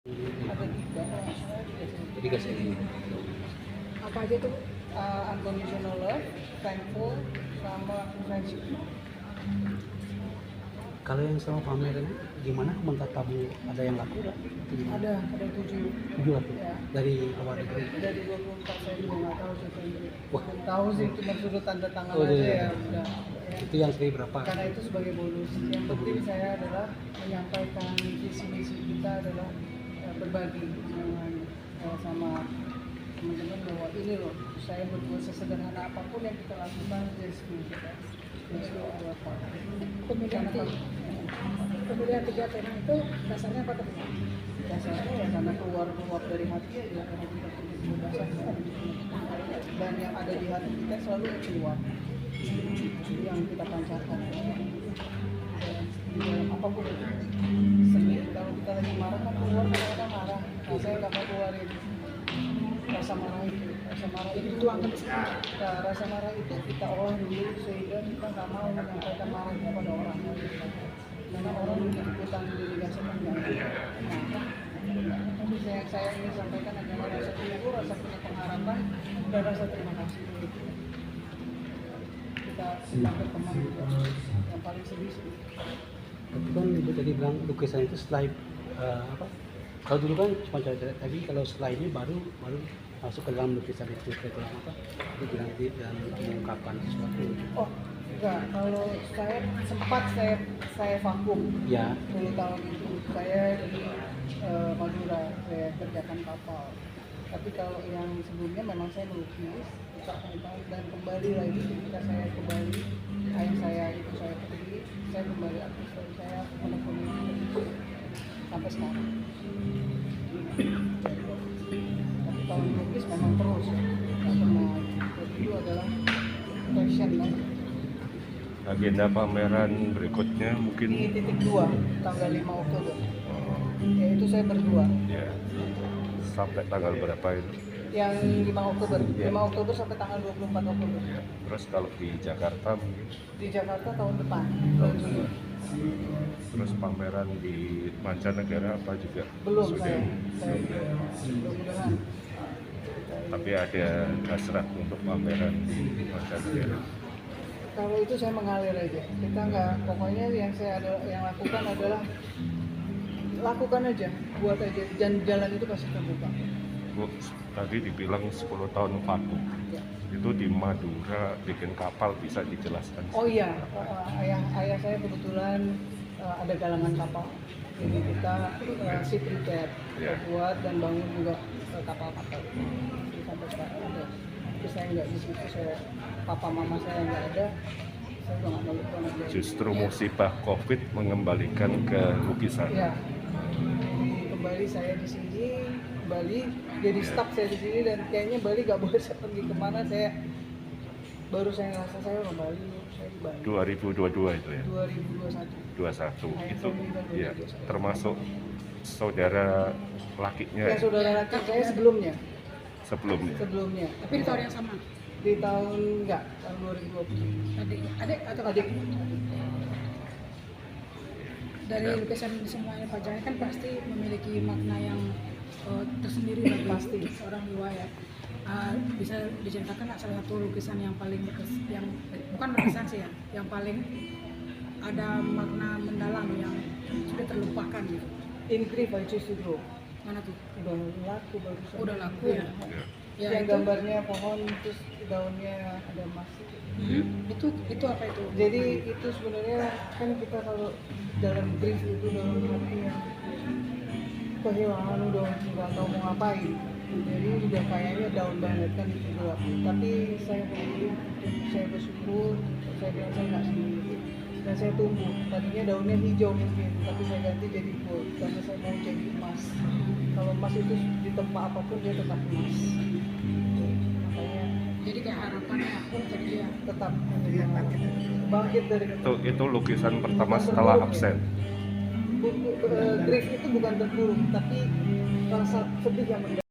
Ada tiga, Tiga seri. apa aja tuh? Unconditional love, thankful, sama friendship. Kalau yang sama pameran gimana komentar kamu? Ada yang laku nggak? Ada 7. Tujuh laku. Ya. Dari luar negeri. Dari 24 saya juga nggak tahu sih Febri. Wah. Tahu sih cuma suruh tanda tangan Oh, aja iya. ya udah. Ya. Itu yang seri berapa? Karena itu sebagai bonus. Yang penting saya adalah menyampaikan visi misi kita adalah berbagi sama teman-teman bahwa ini loh saya berbuat sesederhana apapun yang kita lakukan rescue kita. Pemilihan tiga tema itu dasarnya apa tuh? Dasarnya ya karena keluar dari hati ya karena kita punya dasar dan yang ada di hati kita selalu keluar yang kita pancarkan di dalam apapun itu. Kalau kita lagi marah kan keluar kita marah. Nah, saya nggak mau keluarin rasa marah itu. Rasa marah itu kita olah dulu sehingga kita nggak mau menyampaikan marahnya pada orang. Karena orang ikut-ikutan dirigasikan nah, yang saya ingin sampaikan adalah rasa syukur, rasa punya pengharapan, dan rasa terima kasih. Kita berteman juga yang paling sedih sih. Tapi kan ibu tadi bilang lukisan itu setelah apa? Kalau dulu kan cuma coret-coret, tapi kalau setelah ini baru masuk ke dalam lukisan itu ke dalam apa? Dibilang di dalam mengungkapkan sesuatu. Oh, enggak. Kalau saya vakum. Ya. 10 tahun itu saya di Madura, saya kerjakan kapal. Tapi kalau yang sebelumnya memang saya melukis, dan kembali lagi ketika saya kembali, ayah saya itu saya pergi, saya kembali aktif, saya menekuni itu sampai sekarang. Tapi kalau melukis memang terus, nggak pernah. Itu adalah passion lah. Agenda pameran berikutnya mungkin Di titik 2, tanggal 5 Oktober. Yaitu saya berdua. ya sampai tanggal berapa itu? Yang 5 Oktober, Ya. 5 Oktober sampai tanggal 24 Oktober. Ya. Terus kalau di Jakarta mungkin, Di Jakarta tahun depan, bulan Juli. terus pameran di mancanegara apa juga? Belum Sudah. saya mudah-mudahan. Tapi ada hasrat untuk pameran di mancanegara. Kalau itu saya mengalir aja. Kita nggak, pokoknya yang lakukan adalah lakukan aja, buat aja. Dan jalan itu pasti terbuka. Bu, tadi dibilang 10 tahun vakum. Ya. Itu di Madura bikin kapal, bisa dijelaskan? Oh iya, ayah saya kebetulan ada galangan kapal. Jadi kita ship repair, kita buat dan bangun juga kapal-kapal. Jadi sampai sekarang ada. Tapi saya nggak di situ, papa mama saya nggak ada. Saya udah nggak tahu lagi. Justru musibah COVID mengembalikan ke lukisan. Ya, kembali saya di sini, Bali jadi stuck saya di sini dan kayaknya Bali nggak boleh saya pergi kemana. Saya ngerasa saya orang Bali, saya di Bali. 2022 itu ya? 2021. 21 itu ya, termasuk saudara lakinya Ya saudara laki saya sebelumnya. sebelumnya. Tapi di tahun yang sama. Di tahun 2020. Adik atau Adik. dari lukisan semuanya Pak Jaya kan pasti memiliki makna yang tersendiri bagi Pasti. seorang jiwa ya. Bisa diceritakan nggak salah satu lukisan yang paling yang bukan berkesan sih ya, yang paling ada makna mendalam yang sudah terlupakan gitu. In grief I choose to grow. Mana tuh? Udah laku barusan. Udah laku ya. Ya. Ya, Yang itu, gambarnya pohon terus daunnya ada emas. itu apa itu? Jadi itu sebenarnya kan kita kalau dalam grief itu dalam hati yang kehilangan udah nggak tahu mau ngapain. Jadi udah kayaknya down banget kan itu gelap. Tapi saya memilih, saya bersyukur, saya bilang saya nggak sendiri. Dan saya tumbuh. Tadinya daunnya hijau mungkin, tapi saya ganti jadi gold karena saya mau jadi emas. Kalau emas itu di tempat apapun dia tetap emas. Makanya Jadi kayak harapannya aku jadi dia tetap bangkit dari Itu lukisan pertama setelah absen. grief itu bukan terpuruk, tapi rasa sedih yang mendalam.